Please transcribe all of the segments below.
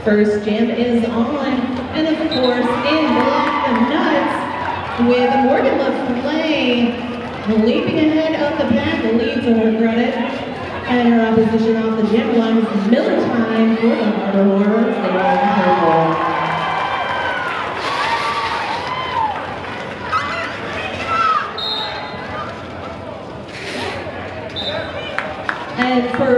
First jam is on, and of course, in block the Nuts with Morgan LaFlay leaping ahead of the pack, leads to her credit. And her opposition off the jam line is Miller Time for the Harbor Horrors. They are in purple. And for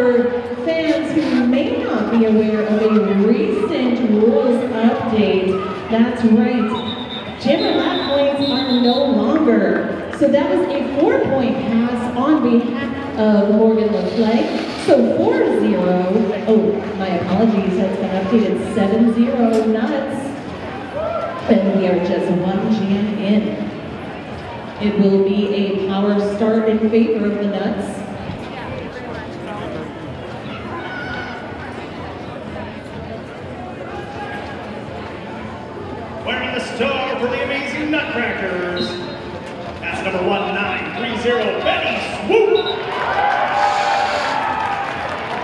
fans who may not be aware of a recent rules update, that's right, jammer lap points are no longer. So that was a 4-point pass on behalf of Morgan LaFlay. So 4-0, oh, my apologies, that's been updated, 7-0 Nuts. And we are just one jam in. It will be a power start in favor of the Nuts. Wearing the star for the amazing Nutcrackers. That's number 1930, Betty Swoop.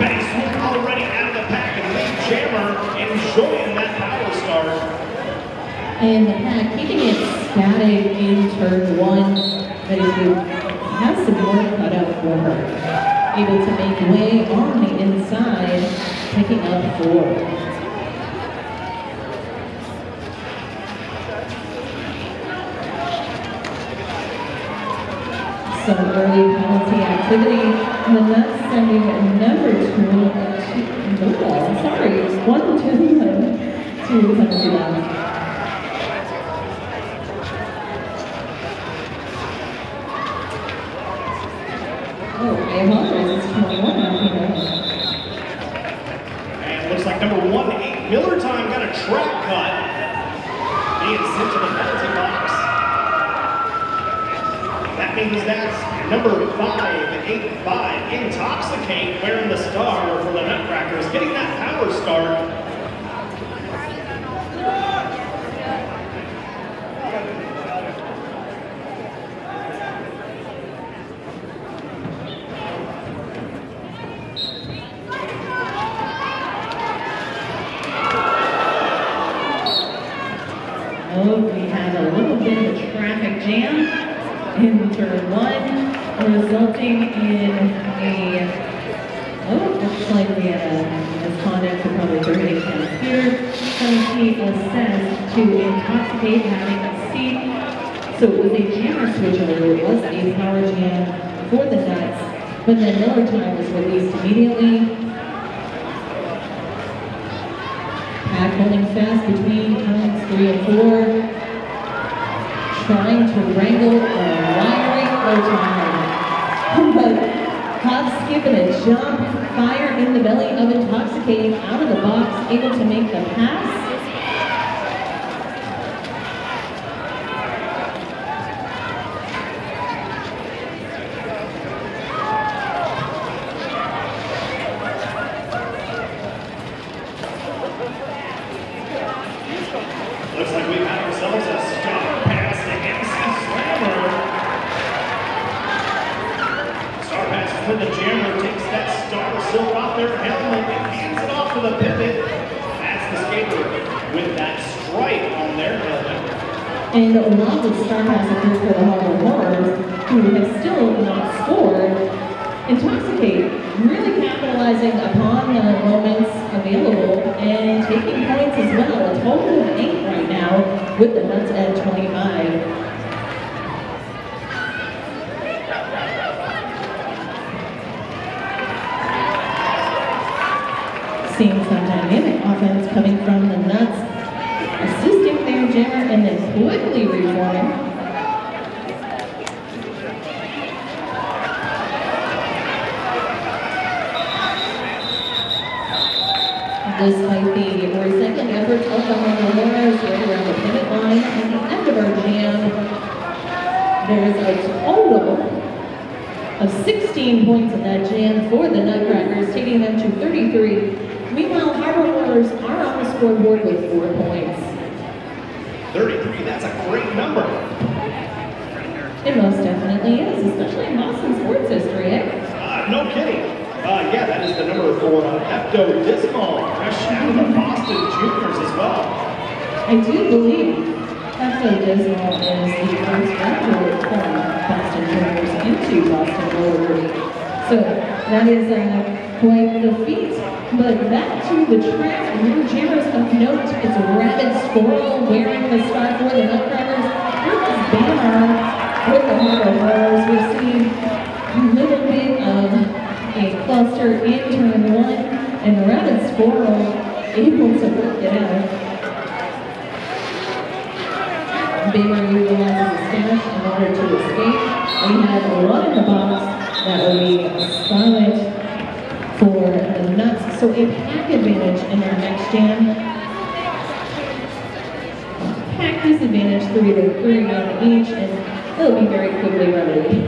Betty Swoop already out of the pack and lead jammer enjoying that power start. And the pack keeping it static in turn 1. Betty Swoop has some work cut out for her. Able to make way on the inside, picking up 4. Some early penalty activity. The Nuts sending number 1 to the penalty box. Oh, I apologize. It's 21 now, Peter. And looks like number 18, Miller Time, got a track cut. Being sent to the penalty box. That means that's number 585, Intoxicate, wearing the star for the Nutcrackers, getting that power start. Oh, we had a little bit of a traffic jam in turn 1, resulting in looks like we had a misconduct for probably 30 counts here. Penalty assessed to Intoxicate, having a seat. So it was a jammer switchover. It was a power jam for the Nuts, but then Miller Time was released immediately. Pack holding fast between counts 3 and 4. Trying to wrangle a wiry time. But hop, skip, and a jump, fire in the belly of Intoxicate, out of the box, able to make the pass. Looks like we've had ourselves a star pass to MC Slammer. Star pass for the jammer, takes that star silk off their helmet and hands it off to the pivot. That's the skater with that stripe on their helmet. And while the star pass occurs for the Harbor Horrors, who have still not scored, Intoxicate really capitalizing upon the moments available and taking points as well. A total of 8 right now with the Nuts at 25. Seeing some dynamic offense coming from the Nuts, assisting their jammer and then quickly reforming. Despite the recycling efforts of the Harbor Horrors right around the pivot line and the end of our jam, there's a total of 16 points in that jam for the Nutcrackers, taking them to 33. Meanwhile, Harbor Horrors are on the scoreboard with 4 points. 33, that's a great number. It most definitely is, especially in Boston sports history, eh? No kidding. Yeah, that is the number for Pepto-Bismol, fresh out of the Boston Juniors as well. I do believe Pepto-Bismol is the first graduate from Boston Juniors into Boston roller derby. So that is quite the feat. But back to the track, new jammers of note. It's a Rabid Squirrel wearing the scarf for the Nutcrackers. With this banner with the Harbor Horrors, we're seeing a little bit of a cluster in turn one, and the Rabid Squirrel able to work it out. Baber utilizes a stash in order to escape. We have one in the box that will be silent for the Nuts. So a pack advantage in our next jam. Pack disadvantage 3 to 3 on each, and it'll be very quickly remedied.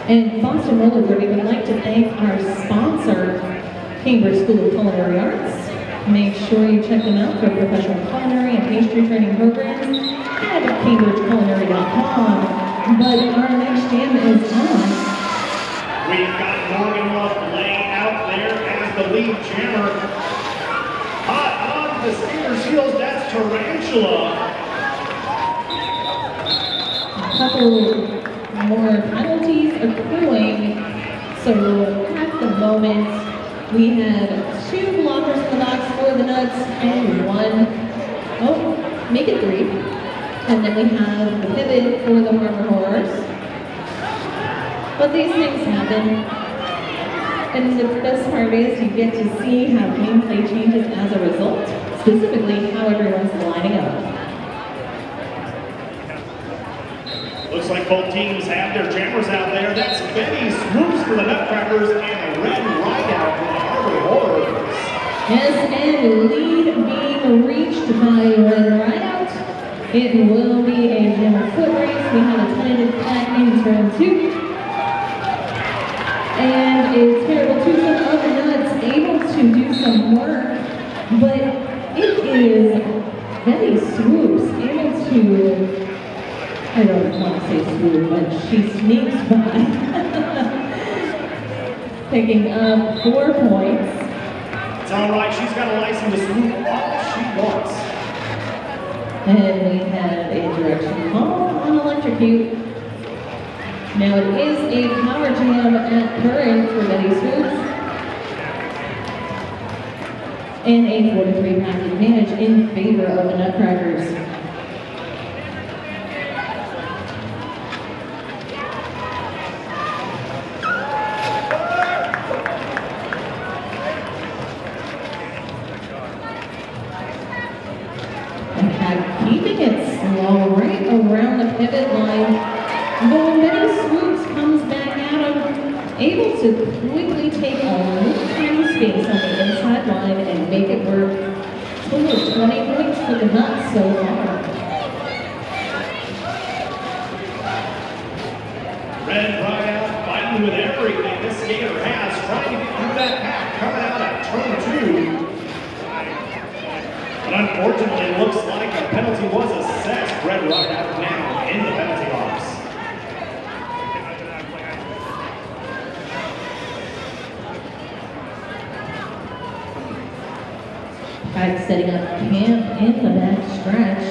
And Boston Roller Derby would like to thank our sponsor, Cambridge School of Culinary Arts. Make sure you check them out for professional culinary and pastry training programs at cambridgeculinary.com. But our next jam is on. We've got Morgan Love laying out there as the lead jammer. Hot on the skater's heels, that's Tarantula. A couple more penalties accruing. So at the moment, we have 2 blockers in the box for the Nuts and 1, make it 3. And then we have the pivot for the Harbor Horrors. But these things happen. And the best part is you get to see how gameplay changes as a result, specifically how everyone's lining up. Looks like both teams have their jammers out there. That's Benny Swoops for the Nutcrackers and Red Rideout for the Harbor Horrors. Yes, and lead being reached by Red Rideout. It will be a jammer foot race. We have a tentative pack in turn 2. And a terrible twosome of the Nuts able to do some work, but it is Betty Swoops able to, I don't want to say swoop, but she sneaks by, picking up 4 points. It's all right, she's got a license to swoop all she wants. And we have a direction call on electrocute. Now it is a power jam at current for Betty Swoops. And a 4 to 3 pack advantage in favor of the Nutcrackers. And keeping it slow right around the pivot line. Though Betty Swoops comes back at him, able to quickly take a little tiny space on the inside line and make it work. Total of 20 points for the Nuts so far. Red Rideout fighting with everything this skater has, trying to get through that pack, coming out at turn 2. But unfortunately, it looks like a penalty was assessed. Red Rideout now in the penalty box. Back setting up camp in the back stretch.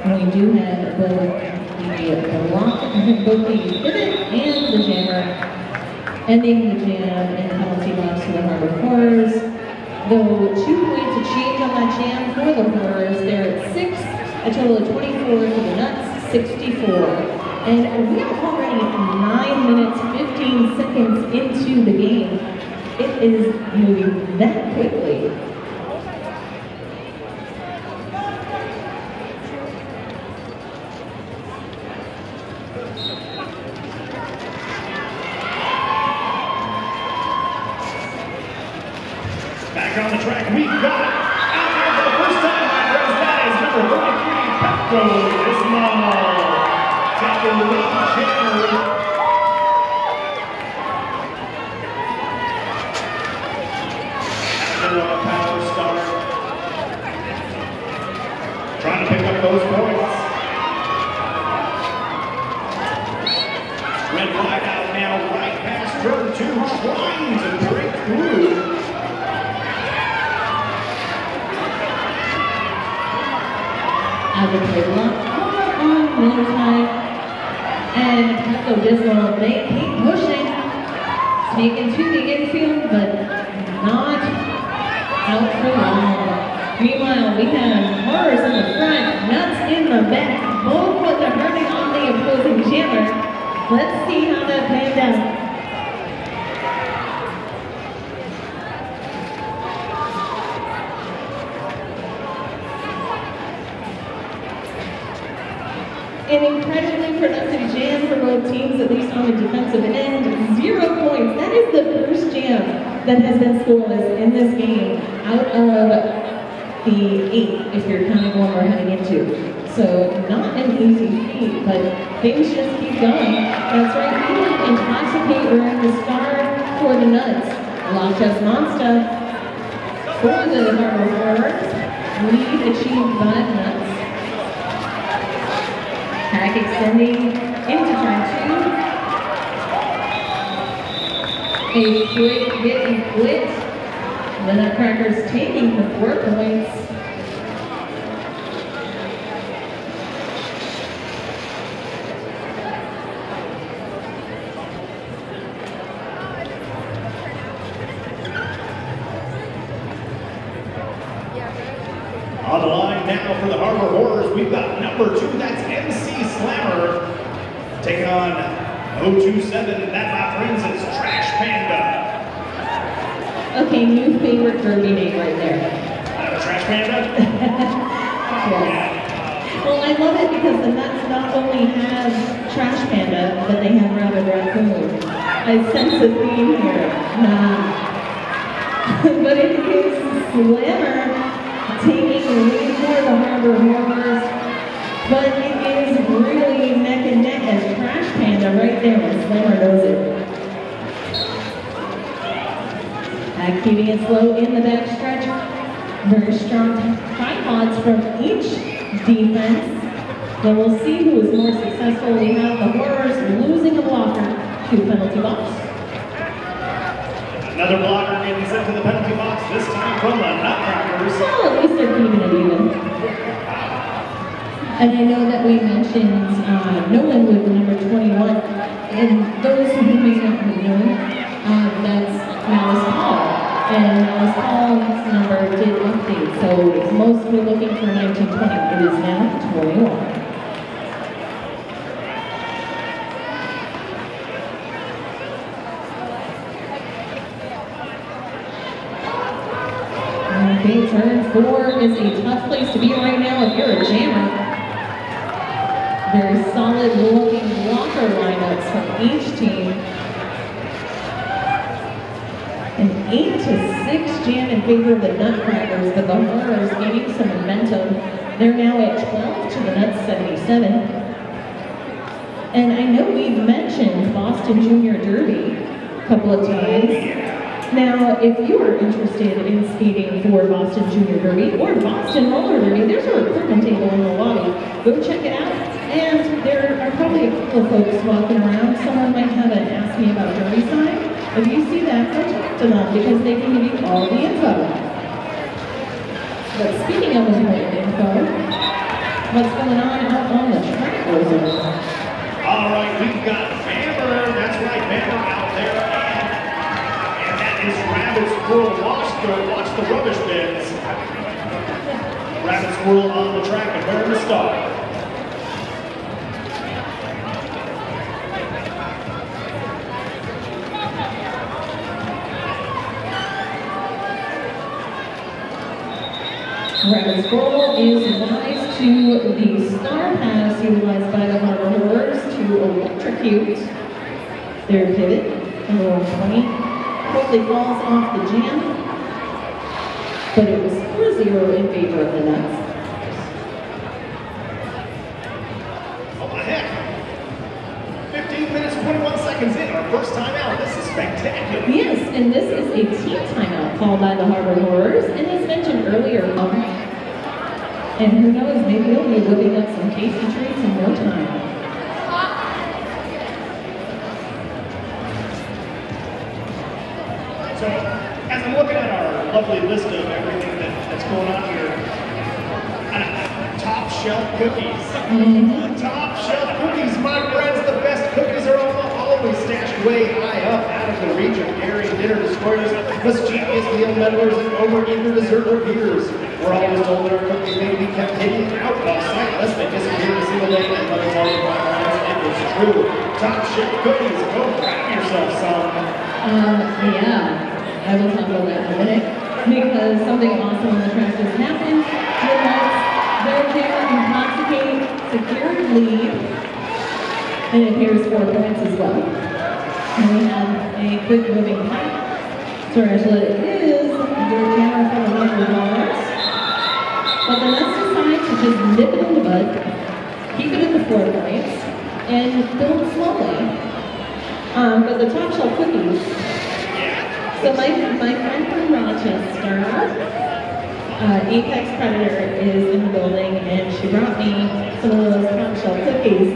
And we do have both the block, both the pivot and the jammer, ending the jam in the penalty box for the Harbor Horrors. Though 2 points to change on that jam for the Horrors, they're at 6, a total of 24 for the Nuts, 64. And we are already 9 minutes, 15 seconds into the game. It is moving that quickly. Back on the track, we've got out there for the first time, my friends, that is number 43, Pepto-Bismol. Taking the lead, jammer. After a power start. trying to pick up those points. Red flag out now, right past turn 2, trying to break through. Out of the block on Miller side. And Pepto Bismol, they keep pushing. Sneak into the infield, but not out for long. Meanwhile, we have Horrors in the front, Nuts in the back. Both with the hurting on the opposing jammer. Let's see how that pans out. An incredibly productive jam for both teams, at least on the defensive end. 0 points. That is the first jam that has been scoreless in this game out of the 8, if you're counting one we're heading into. So not an easy feat, but things just keep going. That's right, even Intoxicate wearing the star for the Nuts. Lachas Monster for the Harbor Horrors. Lead achieved by the Nuts. Pack extending into turn 2. A quick hit and quit. The Nutcrackers taking the 4 points. On the line now for the Harbor Horrors, we've got number 2, that's MC Slammer, taking on 027, and that, my friends, is Trash Panda. Okay, new favorite derby name right there. Trash Panda? Yes. Well, I love it because the Nuts not only have Trash Panda, but they have Rabid Raccoon. I sense a theme here. Nah. But it is Slammer taking the lead for the Harbor Horrors, but it is really neck and neck as Trash Panda right there when Slammer knows it. Keeping it slow in the backstretch. Very strong tripods from each defense. Then we'll see who is more successful. We have the Horrors losing a blocker to penalty box. Another blocker getting sent to the penalty box, this time from the Nutcrackers. Well, at least they're keeping it even. And I know that we mentioned Nolan with number 21. And those who may not have known, that's Malice Paul. And Malice Paul's number did update. So most were looking for 1920. It is now 21. Okay, turn 4 is a tough place to be right now if you're a jammer. Very solid looking blocker lineups from each team. An 8-6 jam in favor of the Nutcrackers, but the Horrors gaining some momentum. They're now at 12 to the Nuts 77. And I know we've mentioned Boston Junior Derby a couple of times. Now, if you are interested in skating for Boston Junior Derby or Boston Roller Derby, there's a recruitment table in the lobby. Go check it out. And there are probably a couple of folks walking around. Someone might have an Ask Me About Derby sign. If you see that, go talk to them because they can give you all the info. But speaking of important info, what's going on out on the track, Rosa? All right, we've got Bammer. That's right, Bammer out there. And that is Rabbit Squirrel. Watch the rubbish bins. Rabbit Squirrel on the track and wearing the star. Rabbit Squirrel is wise to the star pass utilized by the Harbor Horrors to electrocute their pivot. Number 120 quickly falls off the jam, but it was 4-0 in favor of the Nuts. Oh my heck! 15 minutes, 21 seconds in, our first time out. This is spectacular. Yes, and this is a team timeout called by the Harbor Horrors, and as mentioned earlier, And who knows, maybe he'll be whipping up some tasty treats in no time. So, as I'm looking at our lovely list of everything that's going on here, top shelf cookies. Top shelf cookies, my friends, the best cookies are always stashed way high up out of the reach of daring dinner destroyers, mischievous meal meddlers, and overeager dessert repeaters. We're always told that our cookies may be kept hidden out of sight, lest they disappear a single day, and let me tell you, my friends, it was true. Top shelf cookies, go grab yourself some. Yeah. I will talk about that in a minute, because something awesome on the track just happened. Their jammer intoxicating secured lead, and it appears 4 points as well. And we have a quick moving pack. So actually it is their jammer from the $100. But the Nuts decide to just nip it in the bud, keep it in the 4 points, and build slowly. But the top shelf cookies. So my friend from Rochester, Apex Predator, is in the building, and she brought me some of those top shelf cookies.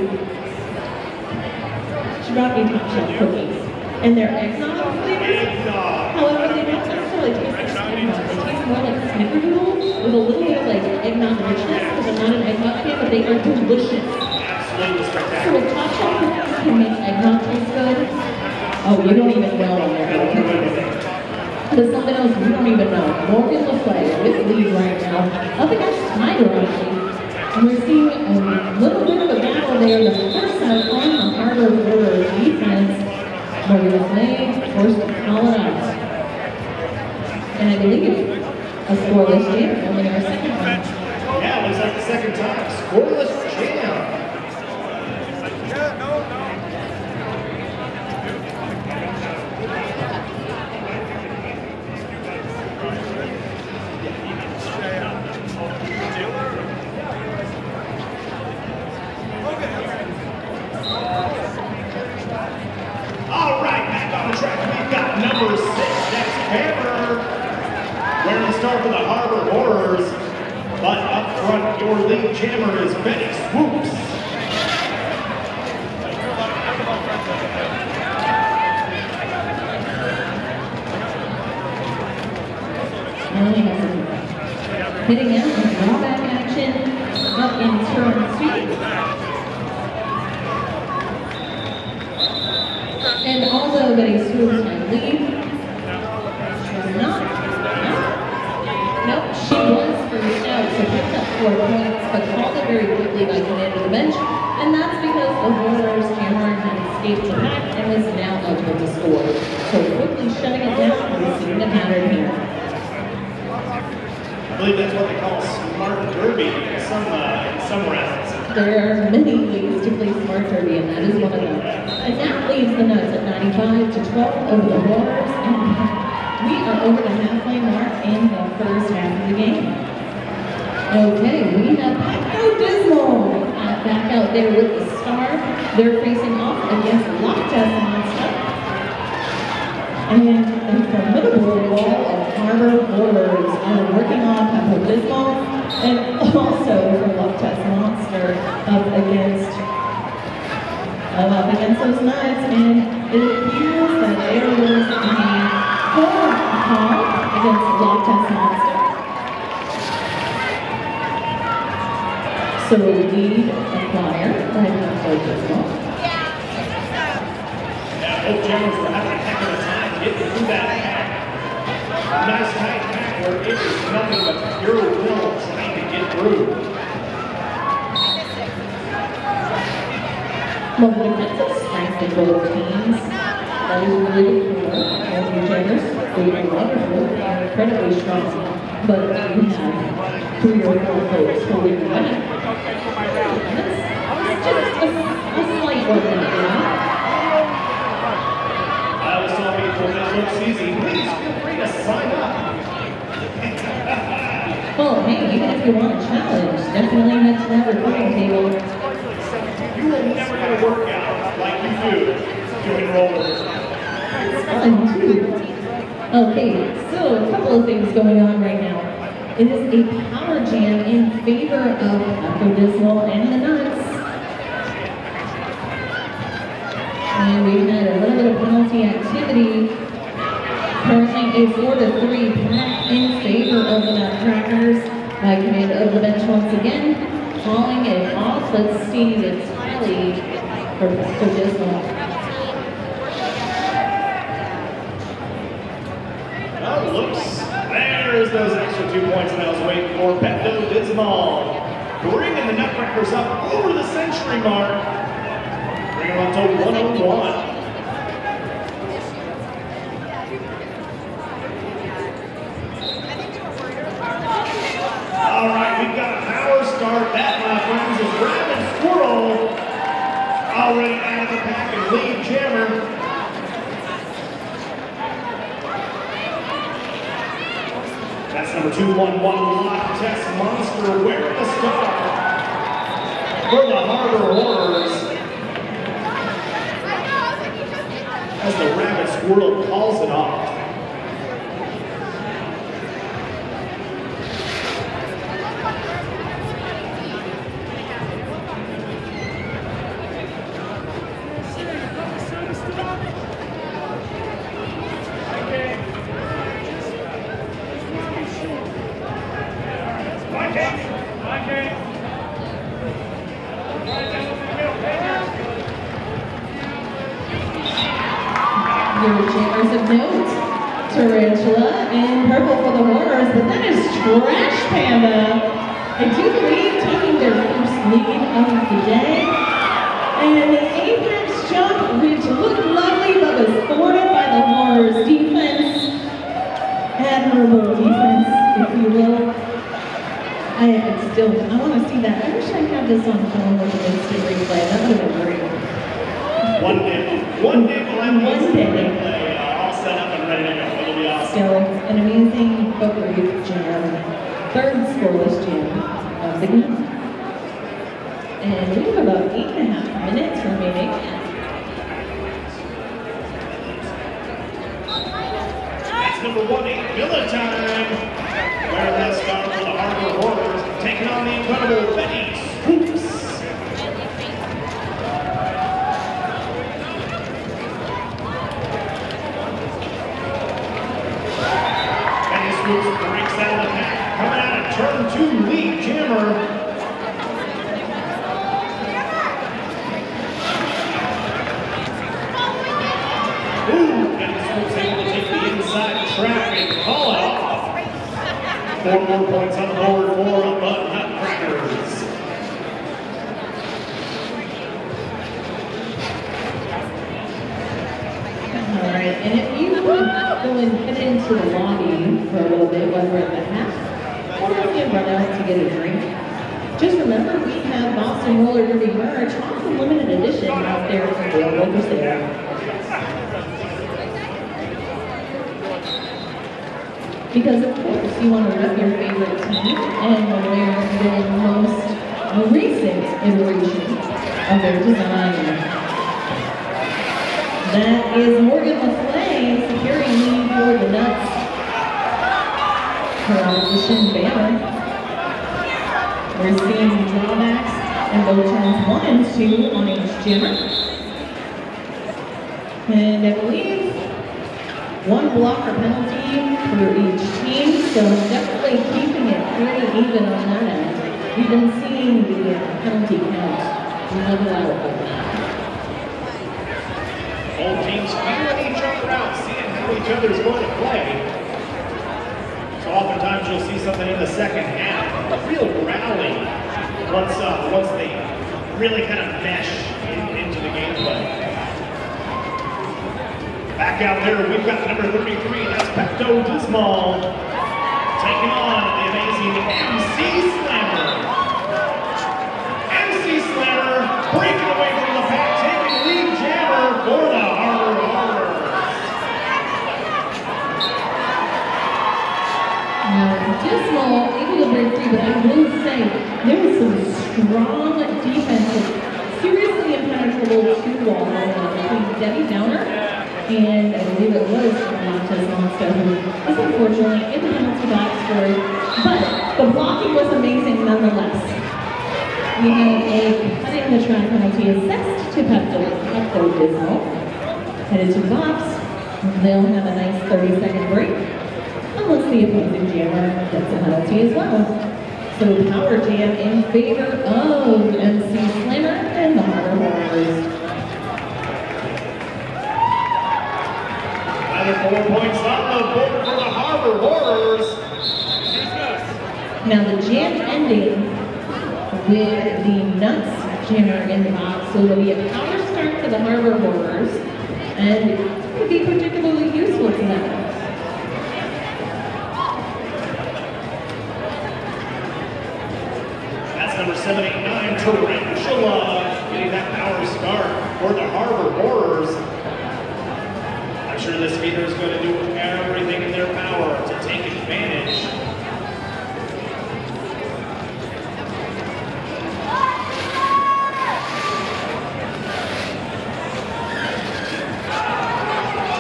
She brought me top shelf cookies, and they're eggnog flavors. However, they don't necessarily taste like eggnog. They taste more like snickerdoodle with a little bit of like eggnog richness, because I'm not an eggnog fan, but they are delicious. So if top shelf cookies can make eggnog taste good, oh, you don't even know when they're good. There's something else we don't even know. Morgan LaFleur with the lead right now, up against Snyder, actually. And we're seeing a little bit of a battle there. The first set on the Harbor Border defense. Morgan LaFleur forced to call it out. And I believe a scoreless jam, only our second one. Yeah, it looks like the second time. Scoreless jam. All right, back on the track, we've got number 6, that's Hammer. We're in the start for the Harbor Horrors, but up front, your lead jammer is Betty Swoops. Hitting out with drawback action up in turn 2. And although Betty Swoops might lead, she's not. Nope, she was first out, so picked up 4 points, but called it very quickly by coming into the bench. And that's because the Horrors jammer had escaped the pack and was now eligible to score. So quickly shutting it down, we're seeing the pattern here. I believe that's what they call smart derby in some rounds. There are many ways to play smart derby, and that is one of them. And that leaves the Nuts at 95-12 over the Horrors, and we are over the halfway mark in the first half of the game. Okay, we have Petco Dismal back out there with the Star. They're facing off against Loch Ness Monster. And a formidable wall of Harbor Horrors are working on Petco Dismal, and also for Loch Ness Monster up against those Nuts, and it appears that they are going to be called against Loch Ness Monster. So lead acquired by Petco Dismal. Yeah, both jammers were having a heck of a time getting through that pack. Nice tight pack where it was nothing but pure will trying to get through. Well, the defensive strength of both teams, that is really good for both the jammers. They are wonderful, they are incredibly strong, but you have 3 or 4 folks holding the line. It's just a slight organization. I always tell people that looks easy. Please feel free to sign up. Well, hey, even if you want a challenge, definitely head to that recording table. You will never get a workout like you do doing rollers. It's fun, too. Okay, so a couple of things going on right now. It is a power jam in favor of Dismal and the Nuts. And we've had a little bit of penalty activity. Currently a 4-3 pack in favor of the Nutcrackers. By command of the bench once again, calling it off. Let's see the tally for Dismal. Oh, looks, there's those extra 2 points that I was waiting for. Dismal bringing the Nutcrackers up over the century mark. Bringing them up to 101. All right, we've got a power start. That, my friends, is Rabbit Squirrel already out of the pack and lead jammer. That's number 211, Lock Test Monster, wearing the star for the Harbor Horrors. As the Rabbit Squirrel calls it off. Your jammers of note, Tarantula and purple for the Horrors, but that is Trash Panda. I do believe taking their first lead of the day. And the apex jump, which looked lovely but was thwarted by the Horrors defense. Admirable defense, if you will. I want to see that. I wish I had this on film with an instant replay. That would have been great. One day we'll have all set up and ready to go. It'll be awesome. Still, an amazing but brief jam. Third scoreless jam of the game. And we have about 8.5 minutes remaining. That's number 18, Villa Time. Wearing that star for the Harbor Horrors, taking on the incredible Betty Swoops. Breaks out of the pack, coming out of turn 2, lead jammer. Ooh, Betty Swoops able to take the inside track and call it off. 4 more points on the board for the Nutcrackers. All right, and if you go and head into the lobby for a little bit when we're at the half, or if you run out to get a drink, just remember we have Boston Roller Derby merch on the limited edition out there available for sale. Because of course you want to rep your favorite team and wear the most recent iteration of their design. That is Morgan LaFlame securing lead for the Nuts. Her opposition banner. We're seeing drawbacks in both turns 1 and 2 on each jammer. And I believe 1 blocker penalty for each team, so definitely keeping it pretty even on that end. We've been seeing the penalty count level out of that. Both teams feeling each other out, seeing how each other's going to play. So oftentimes you'll see something in the second half, a real rally once they really kind of mesh into the gameplay. Back out there, we've got number 33, that's Dismal, taking on the amazing MC Slammer. MC Slammer breaking away from the pack, taking lead jammer for the Harbor Horrors. Dismal able to break free, but I will say there was some strong defensive, seriously impenetrable 2-wall between Debbie Downer and I believe it was Montez Monster, who is unfortunately in the penalty box for it. But The blocking was amazing nonetheless. We have a cutting the track penalty assessed to Pepto-Bismol. Headed to the box. They'll have a nice 30-second break, unless the opposing jammer gets a penalty as well. So power jam in favor of MC Slammer and the Harbor Horrors. Another 4 points on the board for the Harbor Horrors. Now the jam ending with the Nuts jammer in the box, so there'll be a power start for the Harbor Horrors, and it's going to be particularly useful to them. That's number 789, Tarantula, getting that power start for the Harbor Horrors. I'm sure this skater is going to do everything in their power to take advantage.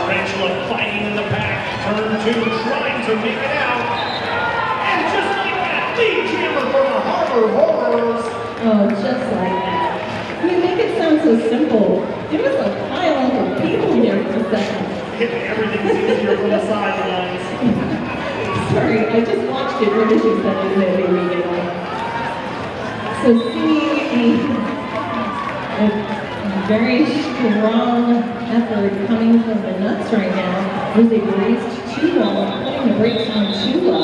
Tarantula fighting in the back, turn two, trying to make it out. And just like that, lead jammer for the Harbor Horrors. Oh, just like that. You make it sound so simple. It was a pile of people here for a second. Everything's easier from the sidelines. Sorry, I just watched it when you said it immediately. So seeing a very strong effort coming from the Nuts right now, was a raised 2-ball, putting the brakes on Chula,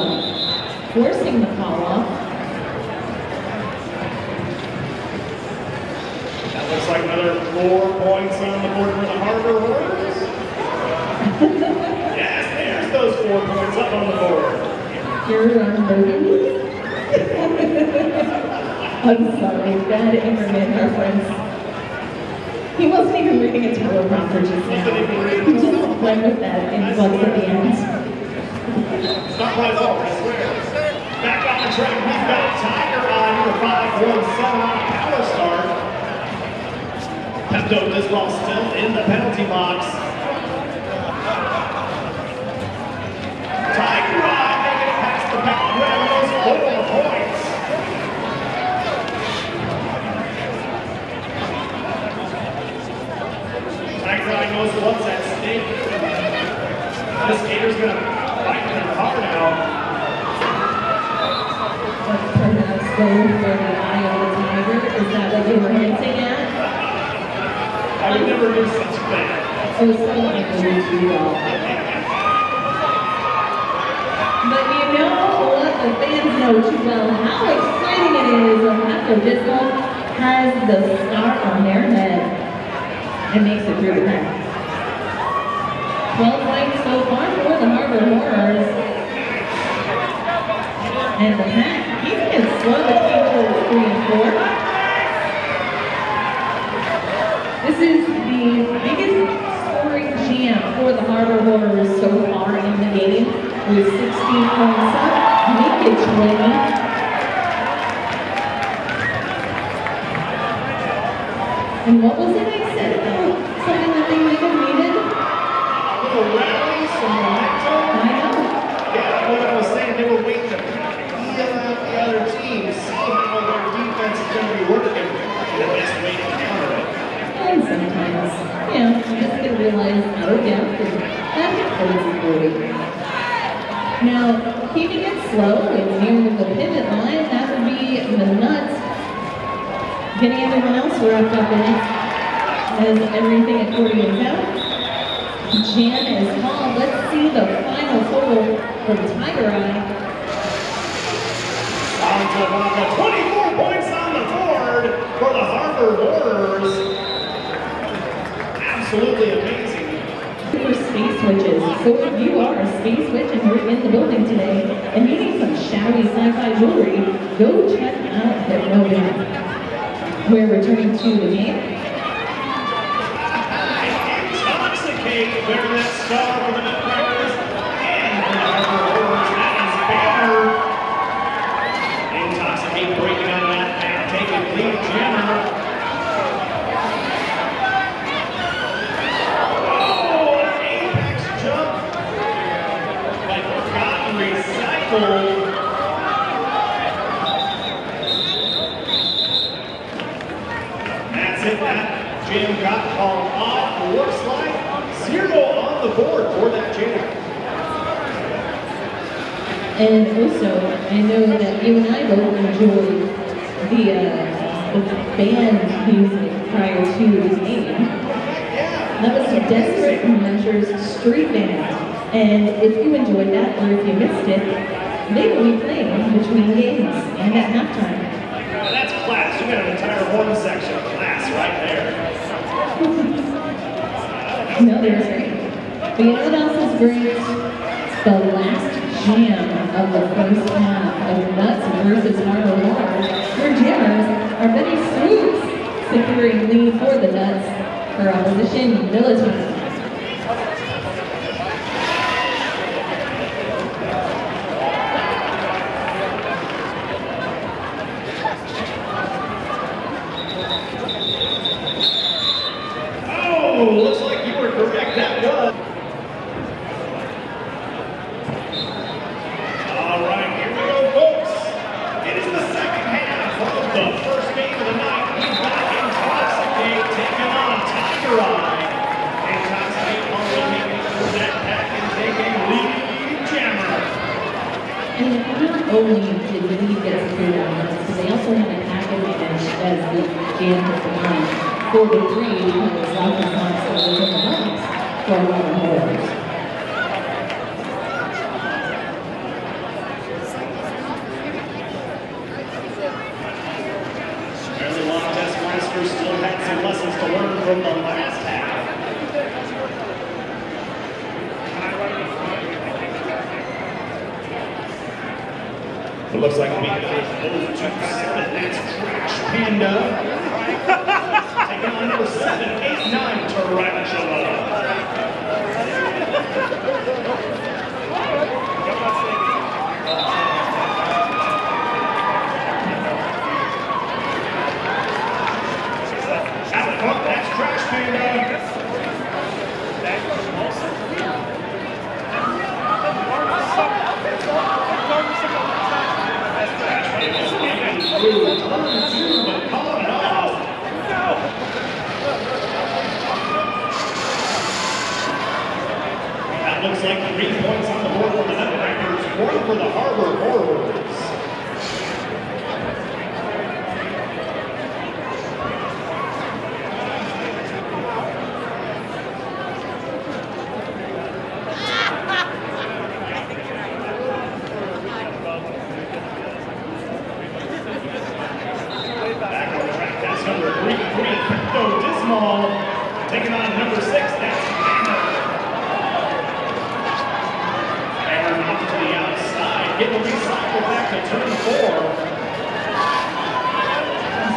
forcing the call off. That looks like another 4 points on the board for the Harbor Horrors. Yes, there's those 4 points up on the board. You're on Burgundy? I'm sorry, bad internet reference. He wasn't even reading a teleprompter just now. He just went with that influx at the end. It's not my fault, I swear. Back on the track, we've got Tiger on number 517 on a power start. Pepto-Bismol still in the penalty box. Tiger on, making it past the back rail, those 4 points. Tiger Eye knows what's at stake. This skater's going to fight in their car now. Let's perhaps go for the eye of the tiger. Is that what you were hinting at? I would never do such a thing. Oh, so I believe you all. But you know what the fans know too well, how exciting it is when Pepto-Bismol has the star on their head and makes it through the pack. 12 points so far for the Harbor Horrors. And the pack keeping it slow between towards 3 and 4. This is the biggest scoring jam for the Harbor Horrors so far in the game, with 16 points up, make it 20. And what was it I said about something that they might have needed? A little rally, some momentum. I know. Yeah, what I was saying, they were waiting to feel out the other team, see how their defense is going to be working, and the best way to counter it. And sometimes, you know, you just gotta realize, oh yeah, that happens. Now, keeping it slow and near the pivot line, that would be the Nuts. Getting everyone else wrapped up in it as everything accordion out. Jam is called. Let's see the final total for Tiger Eye. On to 24 points on the board for the Harbor Horrors. Absolutely amazing. For space switches. So if you are a space switch and you're in the building today and needing some showy sci-fi jewelry, go check out Hypno. We're returning to the game. Intoxicate, wearing that star for the Nutcrackers and for the Harbor Horrors. That is Banner. Intoxicate breaking out of that and taking lead jammer. Oh, an apex jump by Forgotten Recycle. it. That jam got called off. Looks like 0 on the board for that jam. And also, I know that you and I both enjoyed the band music prior to the game. That was Desperate Measures Street Band. And if you enjoyed that, or if you missed it, they will be playing between games and at halftime. That's class. You got an entire horn section of class right there. No, there's great. But you know what else is great? The last jam of the first half of Nuts versus Harbor Horrors, where jammers are Betty Swoops securing lead for the Nuts for opposition Militant. Looks like you were correct. That was. All right, here we go, folks. It is the second half of the first game of the night. We've got Intoxicate taking on Tiger Eye. Intoxicate only making it through that pack and taking lead jammer. And not only did the lead get secured on this, but they also had a pack advantage as the jam was behind 4-3 because Alpha Sox was in the ranks for Harbor Horrors. Fairly long test master still had some lessons to learn from the last half. It looks like we got those 2 separate. That's Trash Panda. Taking on number 7, 8, 9, Tarantula. Out front, that's Trash Panda. Through turn 2, but calling it off. That looks like 3 points on the board for the Nutcrackers, 1 for the Harbor Horrors. Back on track, that's number 3, Crypto Dismal. Taking on number 6, that's Hammer. Hammer off to the outside, getting recycled back to turn 4.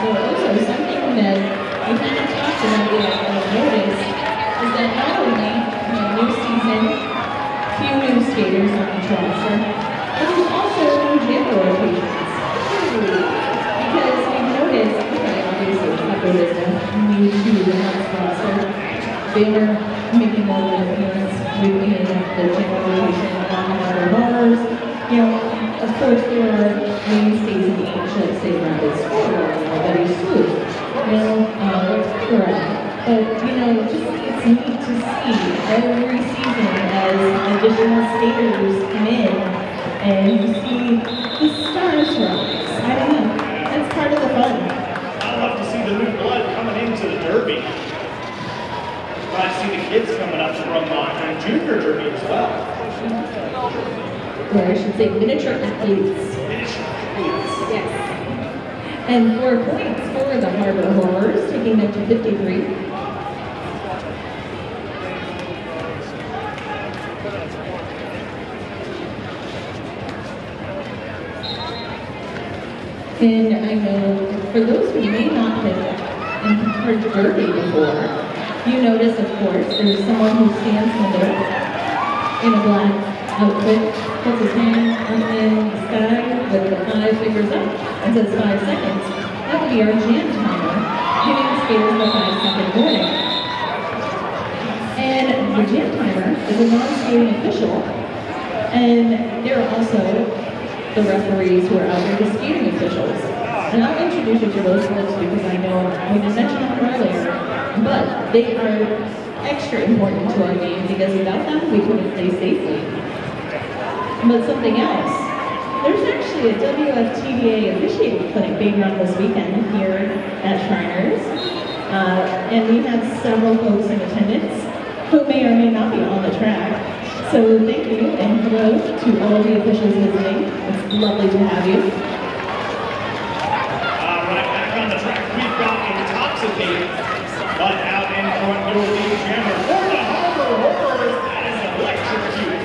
So also something that we kind of talked about that I've noticed is that not only new season, few new skaters on each roster, but there's also new jammer rotations. Because we've noticed, okay, obviously, Pepper is new to the Nuts roster. They were making more of an appearance weekly in the jammer rotation on the Harbor Horrors. You know, of course, there are mainstays in each, let's say, Rapid Score or Betty Swoop. You know, correct. But, you know, just it's neat to see every season as additional skaters come in and you see the stars rise. I don't know. That's part of the fun. I love to see the new blood coming into the Derby. I see the kids coming up from Junior Derby as well. Or I should say miniature athletes. Miniature athletes. Yes. And 4 points for the Harbor Horrors, taking them to 53. And I know for those who may not have heard Derby before, you notice, of course, there's someone who stands in a black outfit, puts his hand up in the sky with the 5 fingers up and says 5 seconds. That would be our jam timer, giving skaters the 5-second warning. And the jam timer is a non-skating official, and they're also the referees who are out there, the skating officials. And I'll introduce you to those folks because I know we didn't mention them earlier. They are extra important to our game because without them, we couldn't play safely. But something else, there's actually a WFTBA officiating clinic being run this weekend here at Shriners. And we have several folks in attendance who may or may not be on the track. So thank you and hello to all the officials visiting. It's lovely to have you. Right back on the track, we've got Intoxicate, but out in front, your lead jammer for the Harbor Horrors, that is Electrocute.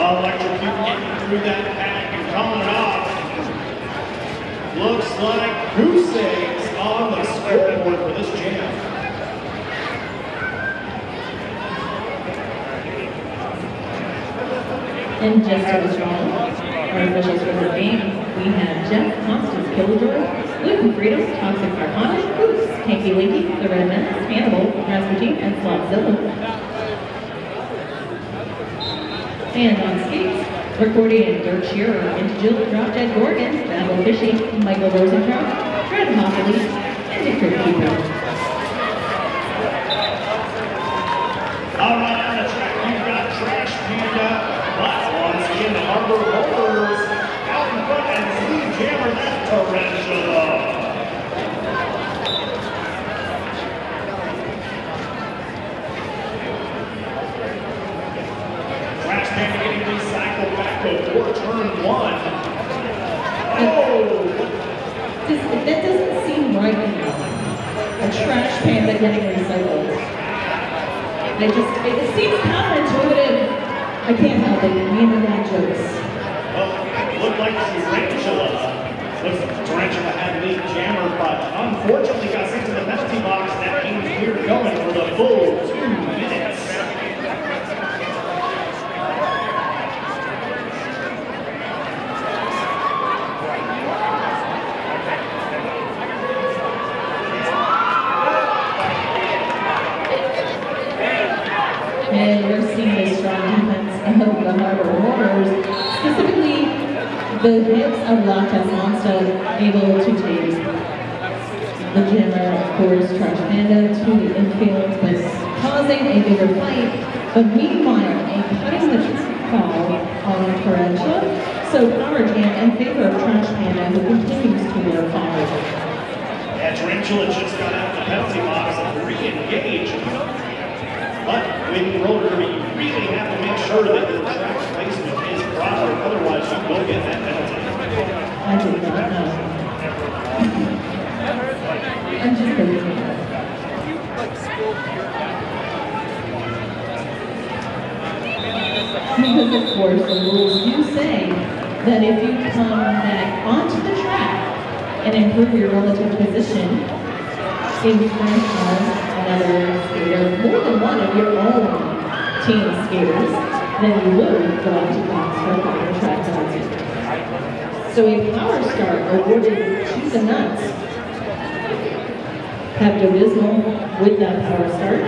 Electrocute getting through that pack and coming it off. Looks like Goose Eggs on the scoreboard for this jam. And just to let you all, our officials for the game, we have Jeff, Constance Killjoy, Luke Freedom, Toxic Arcana, Goose, Kanky Winky, The Red Menace, Hannibal, Rasputin, and Slotzilla. And on skates, Recordian, Dirk Shearer, and Jill Drop Dead Gorgon, Battle Fishy, Michael Rosentraut, Fred Hoffley, and Victor Keeper. All right, on the track, you've got Trash Panda, but once again, the Harbor Horrors out in front, and lead jammer, that's Tarantula. Trash Panda getting recycled back before turn one. Oh! That doesn't seem right now. A Trash Panda getting recycled. It seems counterintuitive. I can't help it. Me and the dad jokes. Well, it looked like Tarantula had lead jammer, but unfortunately got sent to the penalty box. That means we're going for the full 2 minutes. And we're seeing a strong defense of the Harbor Horrors, specifically the hits of La Monster able to take the jammer, of course, Trash Panda to the infield, but causing a bigger fight. But meanwhile, a cutting the track call on Tarantula, so power jam in favor of Trash Panda, who continues to work hard. Yeah, Tarantula just got out of the penalty box and re-engaged. But with rotary, you really have to make sure that your track placement is proper, otherwise you will get that penalty. I did not know. I'm just kidding. Because of course the rules do say that if you come back onto the track and improve your relative position in front of another skater, more than one of your own team skaters, then you would go on to box for a power track penalty. So a power start awarded to the Nuts. Pepto Bismol with that power start.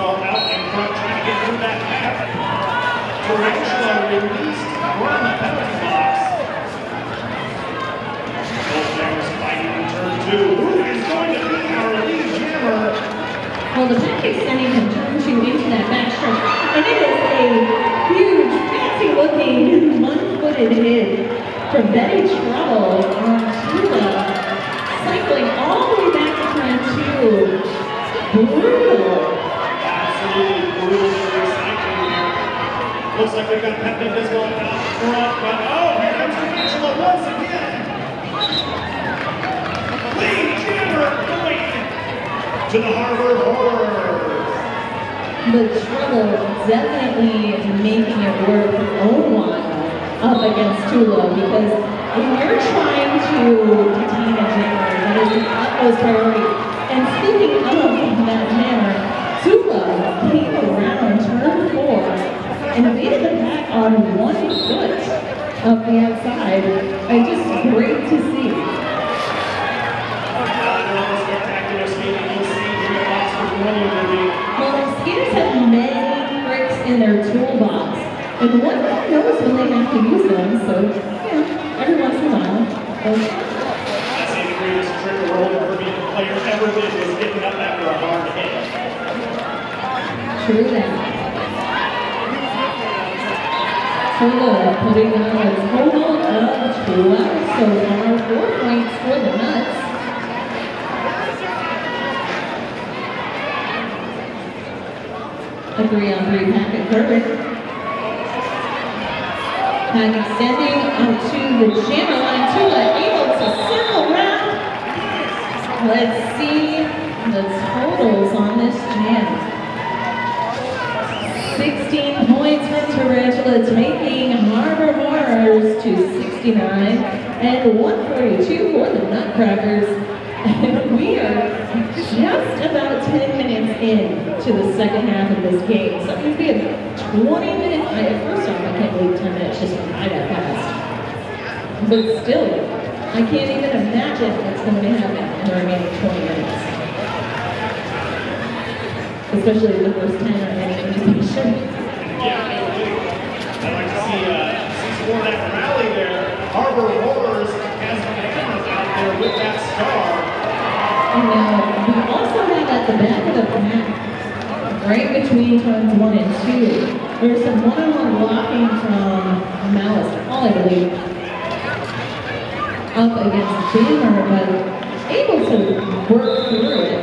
Out in front, trying to get through that path. Tarantula released from the penalty box. Both jammers fighting in turn two. Who is going to be our lead jammer? Well, the pancake sending him turn two into that backstretch, and it is a huge, fancy-looking, one-footed hit from Betty Trouble on Tula, cycling all the way back to turn two. Brutal. Brutal recycling here. Looks like we've got Pepto Bismol out front, but oh, here comes Tarantula once again. Lead jammer going to the Harbor Horrors. But Trouble definitely making it work for a while up against Tula, because when you're trying to detain a jammer, that is the utmost priority. And speaking of that jammer, Tula came around turn 4 and evaded the pack on 1 foot up the outside. And just great to see. Spectacular And one knows when they have to use them, so yeah, every once in a while. That's the greatest trick a roller derby player ever did was getting up after a hard hit. True that. Total putting on a total of 12 so far, 4 points for the Nuts. A 3-on-3 packet, perfect. Pack extending out to the jammer line. Tula able to circle round. Let's see the totals on this jam. 16 points from Tarantula, taking Harbor Horrors to 69, and 142 for the Nutcrackers. And we are just about 10 minutes in to the second half of this game. So it's going to be a 20-minute fight. First off, I can't believe 10 minutes just went by that fast. But still, I can't even imagine what's going to happen in the remaining 20 minutes. Especially the first 10 are any indication. Yeah, I'd like to see some more of that rally there. Harbor Horrors has bananas out there with that star. And now, we also have at the back of the pack, right between turns 1 and 2, there's some one-on-one blocking from Malice Hall, I believe, up against Jammer, but able to work through it.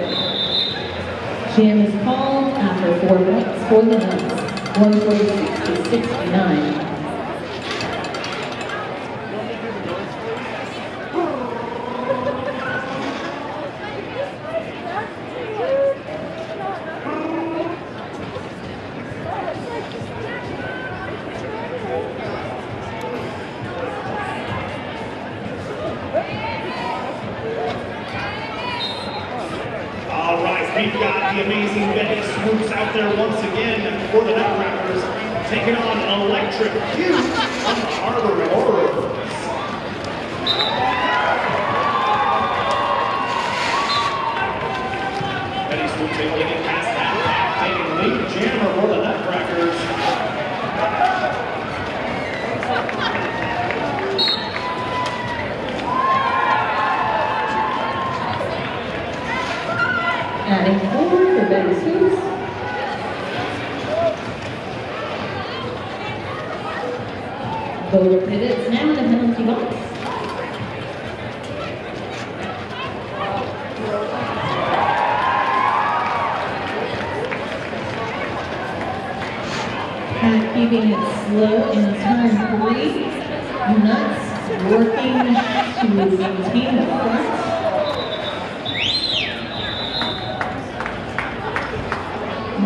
Jam is called after 4 points for the Nuts, 146 to 69. We've got the amazing Betty Swoops out there once again for the Nutcrackers, taking on Electric Cute on the Harbor Horrors. Betty Swoops able to get past that pack, taking lead jammer for the Nutcrackers. Adding forward for Betty Swoops. Bowler pivots now in the penalty box. Pat keeping it slow in turn 3. Nuts working to maintain the front.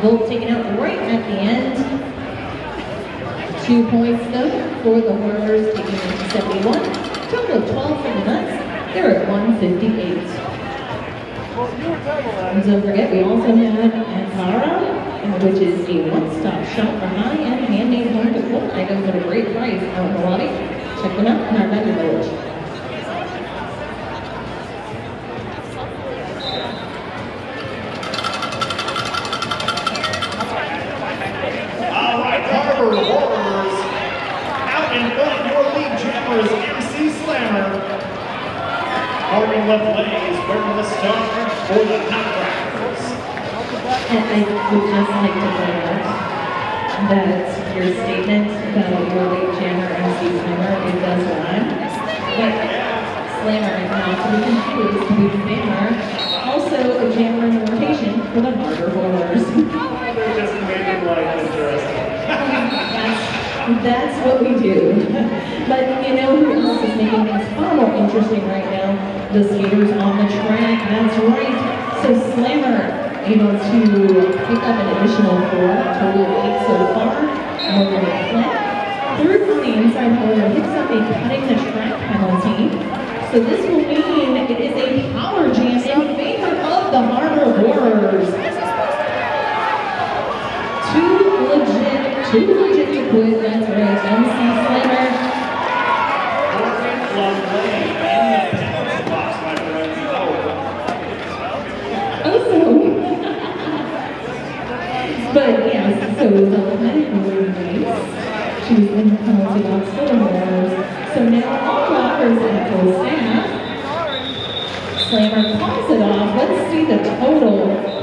Volt taken out right at the end. 2 points though for the Horrors, taking it to 71. Total of 12 for the Nuts. They're at 158. And don't forget, we also had Ankara, which is a one-stop shop for high-end handmade home decor items at a great price out in the lobby. Check them out in our vendor village. Horrors out in front. Your lead jammer is MC Slammer. Harvey Lefley is wearing the star for the Nutcrackers. And I would just like to point out that your statement about your lead jammer, MC Slammer, it does rhyme. But Slammer is not to be confused with Jammer. Also a jammer in the rotation for the Harbor Horrors. They're just making life interesting. That's what we do. But you know who else is making things far more interesting right now? The skaters on the track. That's right. So Slammer able to pick up an additional 4, total of 8 so far. Morgan Flint. Third on the inside, however, picks up a cutting the track penalty. So this will mean it is a power jam in favor of the Harbor Horrors. Too legit to quit, that's right, MC Slammer. Morgan Lovely in the penalty box, my friends. But yes, so the automatic release lots full more. So now all lockers at full staff. Slammer calls it off. Let's see the total.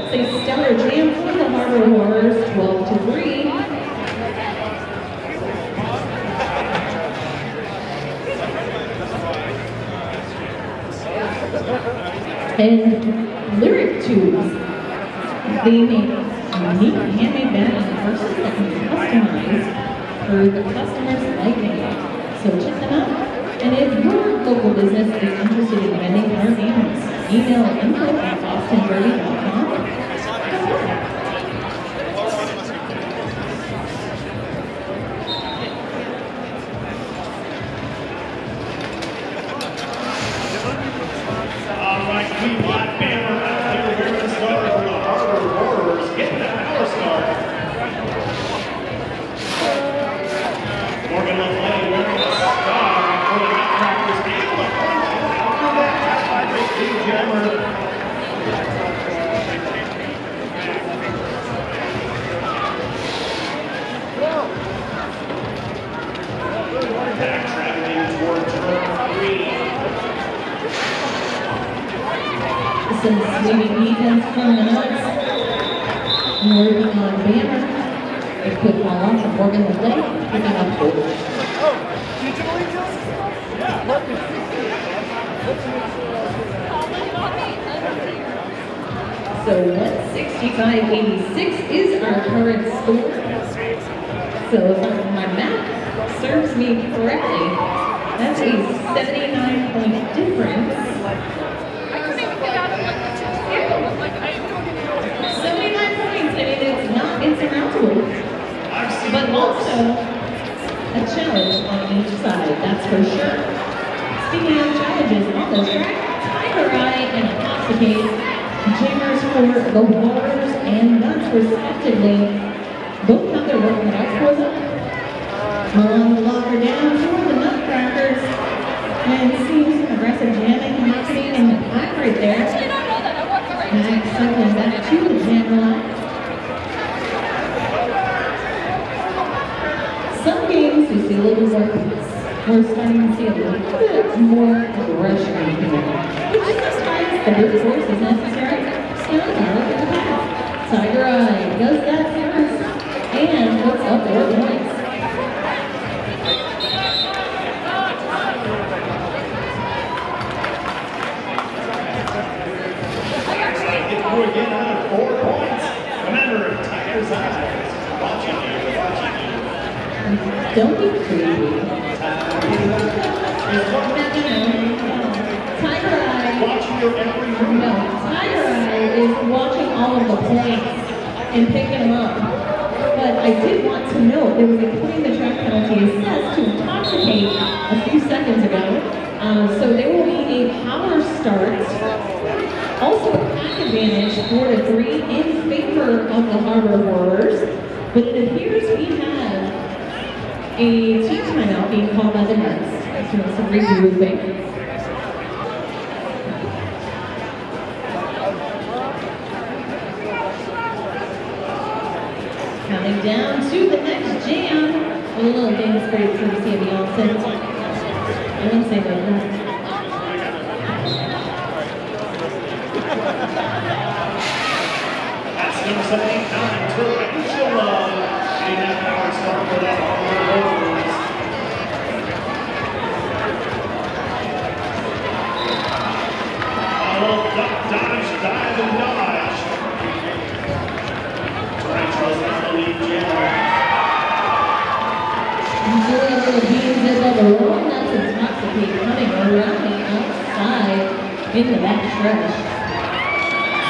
Say stellar jam for the Harbor Horrors, 12-3. And Lyric Tubes. They make unique handmade bags and purses that can be customized for the customer's liking. So check them out. And if your local business is interested in vending our games, email info@bostonderby.com. All right, we got Bammer out there here to start for the Harbor Horrors, getting that power start. Morgan LaFleur wearing a star for the Nutcrackers, able to punch out through that tap by Big Jammer. Backtracking toward turn 3. Some sweeping defense from the Nuts. Working on Banner. They put ball off of Morgan LaFleur. Picking up goal. So 165-86 is our current score. So if my math serves me correctly, that's a 79-point difference. 79 points, I mean, it's not insurmountable, but also a challenge on each side, that's for sure. Speaking of challenges on the track, Tiger Eye and Intoxicate, Jammers for the Horrors and Nuts respectively, both have their work cut out for them. Mullen will lock her down for the Nutcrackers, and seeing some aggressive jamming happening in the pack right there. Max cycling back to the jam line. Some games we see a little more peace. We're starting to see a little bit more aggression in here, which sometimes the brute force is necessary. And look at the path. Tiger Eye does that first and puts up 4 points. Again, another 4 points. Remember, Tiger's eyes watching you. Don't be crazy. Tiger Eye. Watching your every move. No, Tiger Eye is watching all of the points and picking them up. But I did want to note there was a clean the track penalty assessed to Intoxicate a few seconds ago. So there will be a power start. Also a pack advantage 4-3 in favor of the Harbor Horrors. But it appears we have a team timeout being called by the Nuts. Doing some regrouping. Counting down to the next jam. A little dance break courtesy of Beyonce. I wouldn't say that. That's number 79, Tarantula, getting that power start for the Harbor Horrors. Duck, dodge, dive, and dodge. Tarantula's not the lead jammer. Little beans above the roll, that's Intoxicate coming around the outside in the back stretch.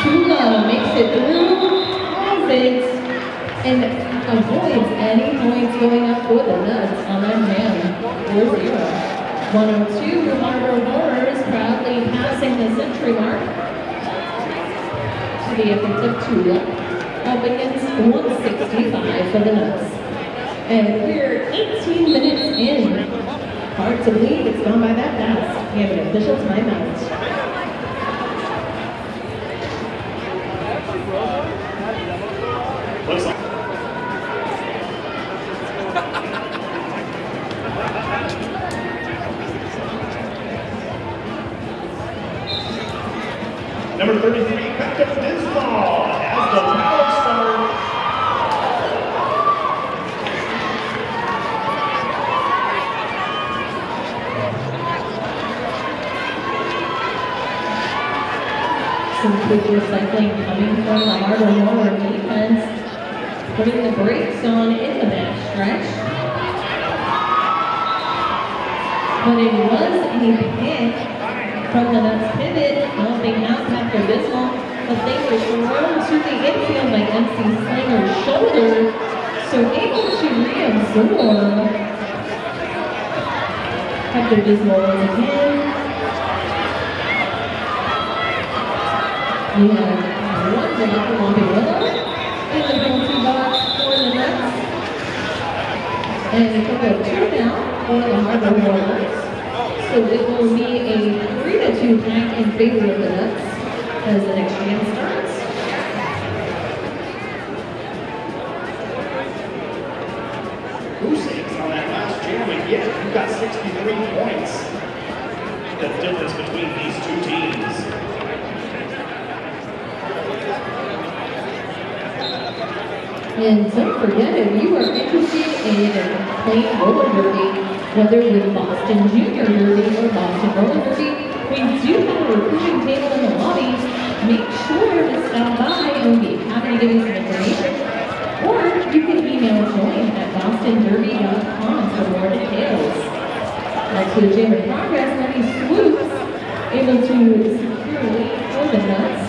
Tula makes it through, pauses, and avoids any points going up for the Nuts on that jam. 4-0. 102, the Harbor Horrors proudly passing the century mark to the effective Tula, up against 165 for the Nuts. And we're 18 minutes in. Hard to believe it's gone by that fast. We have an official timeout. Looks like Number 33, Beckham Dismal has the power start. Some quick recycling coming from the Harbor Mower defense, putting the brakes on in the back stretch. But it was a hit from the Nuts pivot, helping out Pepto Bismol, but they were thrown to the infield by MC Slinger's shoulder, so able to reabsorb. Pepto Bismol once again. We have one block from Lumpy Willow in the penalty box for the Nuts. And a total of 2 now for the Harbor Warriors. So it will be a 3-2 pack in favor of the Nuts as the next game starts. Usain's on that last jam again. You've got 63 points. The difference between these two teams. And don't forget, if you are interested in playing roller derby, whether with Boston Junior Derby or Boston Roller Derby, we do have a recruiting table in the lobby. Make sure to stop by and we'll be happy to give you some information. Or you can email join at bostonderby.com for more details. Next to the jam in progress, Lenny Swoops able to secure a lead for the Nuts.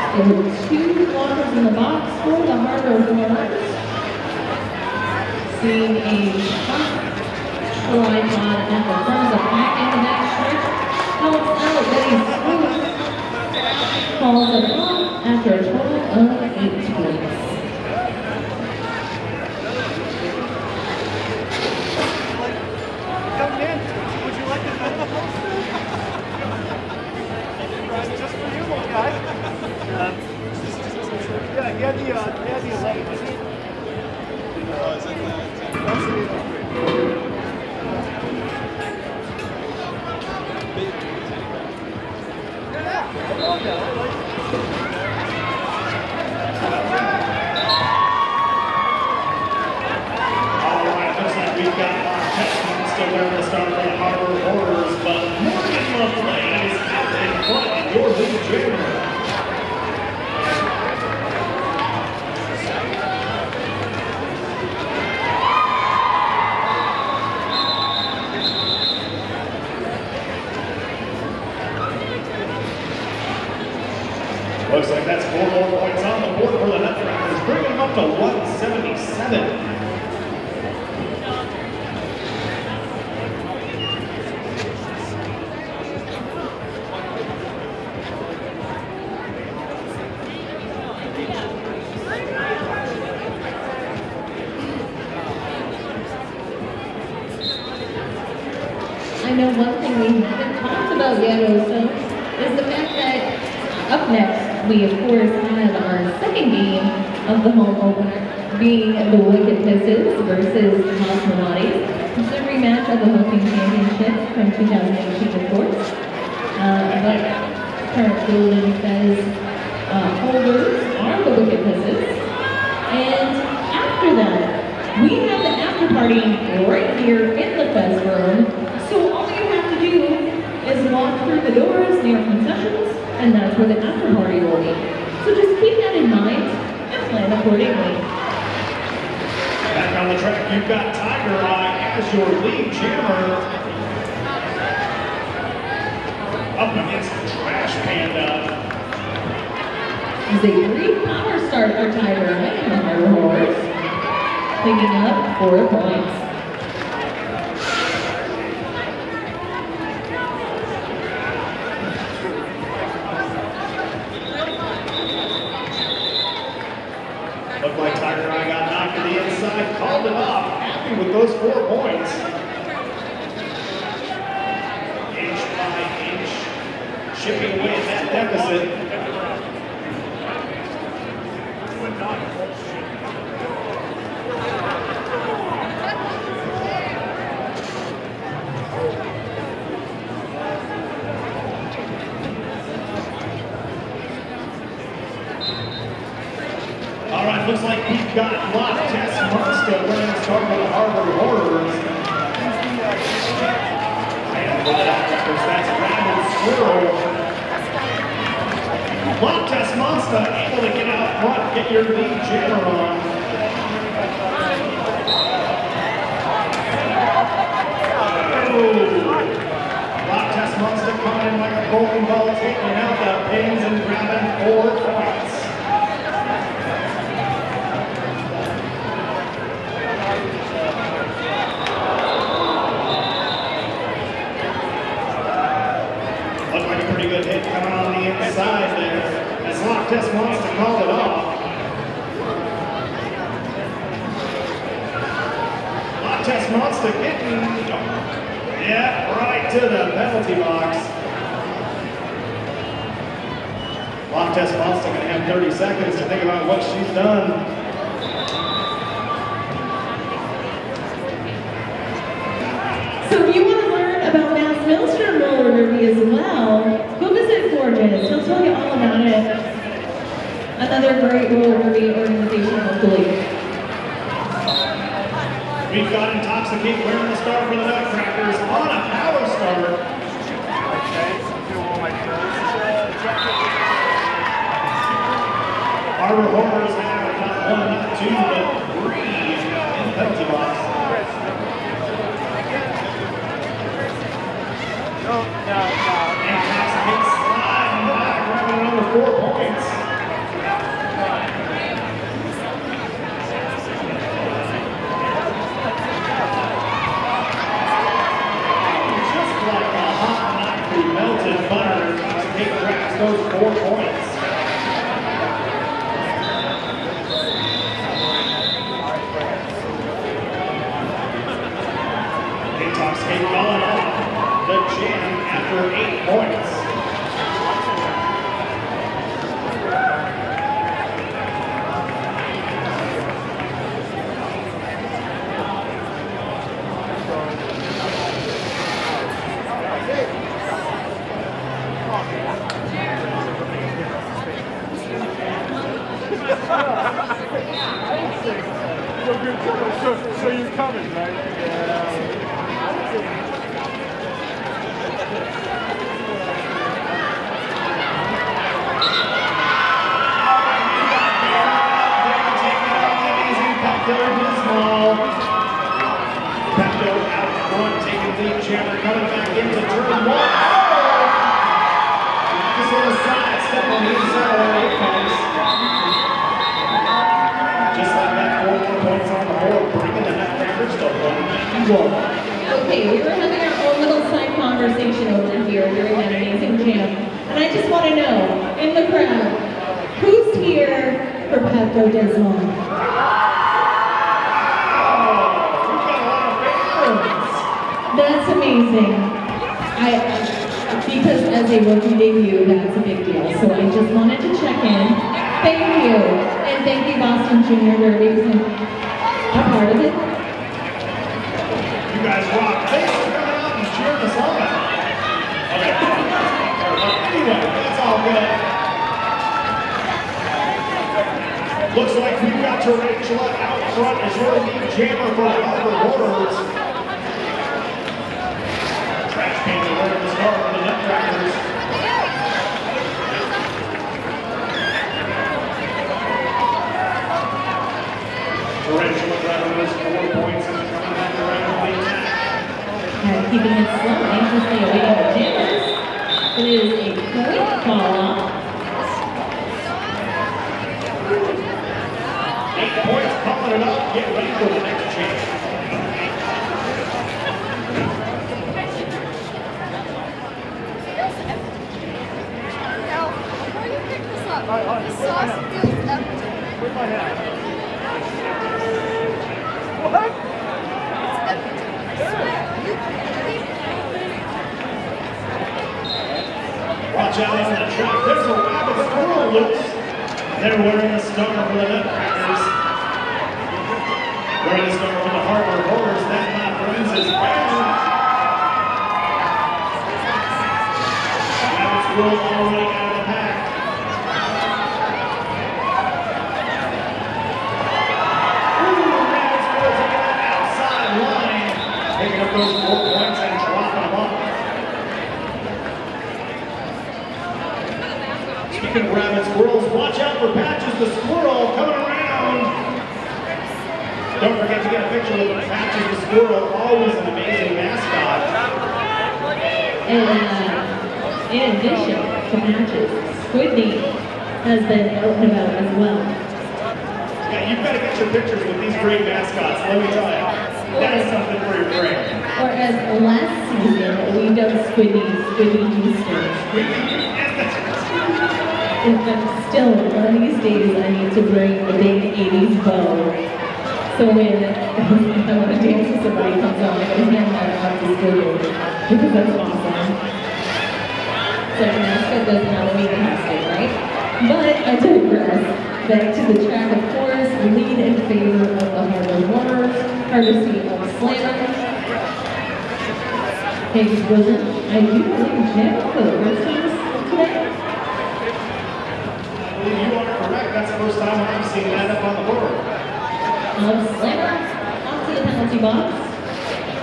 There were 2 blockers in the box for the Harbor Warriors. Seeing a tripod at the front of the pack in the back stretch. Helps out Betty Swoops. Calls it off after a total of 8 points. Young man, would you like to just for you, little guy. Yeah, he had the leg. Oh, is that Alright, looks like we've got Mark Testman still there to start for the Harbor Warriors, but Morgan LaFlame is out in front of your lead jammer. Looks like that's 4 more points on the board for the Nutcrackers, bringing them up to 177. I know one thing we haven't talked about yet also is the fact that up next we of course have our second game of the home opener being the Wicked Pistols versus the Cosmonauts. It's a rematch of the hosting championship from 2018 of course. But current building says holders are the Wicked Pistols. And after that, we have the after party right here in the fest room. So all you have to do is walk through the doors near concessions, and that's where the after party will be. So just keep that in mind and plan accordingly. Back on the track, you've got Tiger Eye as your lead jammer. Up against the Trash Panda. It's a 3-power start for Tiger Eye and the Harbor Horse, picking up 4 points. Looked like Tiger Eye got knocked to the inside, called it off, happy with those 4 points. Inch by inch, chipping away at that deficit. Looks like we've got Nutcrackers winning the start with the Harbor Horrors. And for the Nutcrackers, that's Rabid Squirrel. Nutcrackers able to get out front, get your lead jammer on. Nutcrackers coming in like a bowling ball, taking out the pins and grabbing 4 points. Looked like a pretty good hit coming on the inside there, as Nutcrackers wants to call it off. Nutcrackers getting, yeah, right to the penalty box. Nutcrackers going to have 30 seconds to think about what she's done. So if you want to learn about Mass Maelstrom roller derby as well, go visit Gorgeous. He'll tell you all about it. Another great roller derby organization locally. We've got Intoxicate wearing the star for the Nutcrackers on a power start. Harbor Horrors have not 1, not 2, but 3 in the penalty box. Intoxicate sliding back, grabbing another 4 points. Melted butter, Intoxicate grabs those 4 points. Intoxicate going off the jam after 8 points. So you're coming, right? Yeah. Pepto out front, taking lead jammer, coming back into turn 1. Just on the side, step on the inside, it comes. Just like that, 4 more points on the board, bringing the Nutcrackers to 191. Okay, we were having our own little side conversation over here during that amazing jam. And I just want to know, in the crowd, who's here for Pepto-Bismol? That's amazing. Because as a rookie debut, that's a big deal. So I just wanted to check in. Thank you. And thank you, Boston Junior Derby, because I'm a part of it. You guys rock. Thanks for coming out and cheering us on. Okay. Anyway, that's all good. Looks like we've got Tarantula out front as your lead jammer for the Harbor Horrors. Trash Painter winning the start for the Nutcrackers. Tarantula grabbing those 4 points and coming back around the attack. Keeping it slow, anxiously awaiting the jammers. It is a quick ball. 8 points, pumping it up. Get ready for the next jam. The sauce feels empty. Where's my hat? What? It's empty. I swear. Watch out on the track. There's a rabbit squirrel loose. They're wearing the star for the Nutcrackers. Wearing the star for the Harbor Horrors. That, my friends, is Rabbit. Rabbit squirrel already out of the pack. picking up those 4 points and dropping them off. Speaking of rabbit squirrels, watch out for Patches the squirrel coming around. Don't forget to get a picture with Patches the squirrel, always an amazing mascot. And in addition to Patches, Squidney has been out and about as well. Yeah, you've got to get your pictures with these great mascots, let me tell you. That's something for your brain. Or as last season, we dubbed Squidney Houston. And still, one of these days, I need to bring a big 80s bow. So when I want to dance with somebody comes on, I'm going to hand that off to Squidny, because that's awesome. So the mascot doesn't have a meat costume, right? But I digress. Back to the track, of course, lead in favor of the Harbor Horrors, courtesy of Slammer. Higgs Wilson, I do believe Jim for the first time today. I believe you are correct. That's the first time I've seen that up on the board. Slammer onto the penalty box.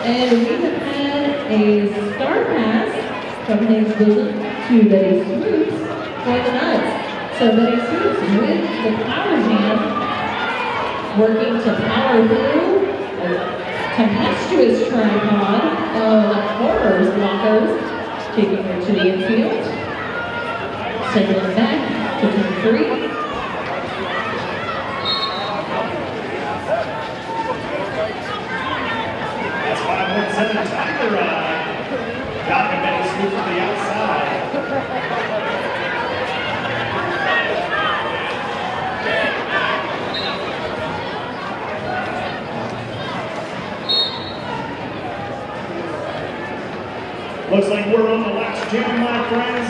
And we have had a star pass from Higgs Wilson to Betty Swoops for the Nuts. So Betty Swoops with the power jam, working to power through a tempestuous tripod of Horrors blockers, taking her to the infield, sending it back to turn 3. That's 5.7 Tiger Ride. Got him Betty Swoops to the outside. Looks like we're on the last jam, my friends.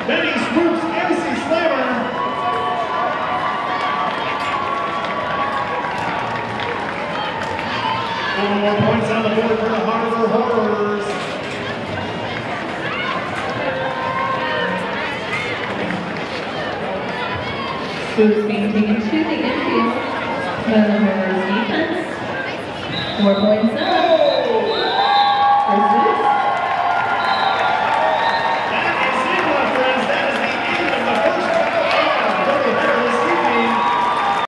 Betty Swoops, MC Slammer. 4 more points on the board for the Harbor Horrors. Swoops being taken to the infield by the Horrors defense. 4 points up.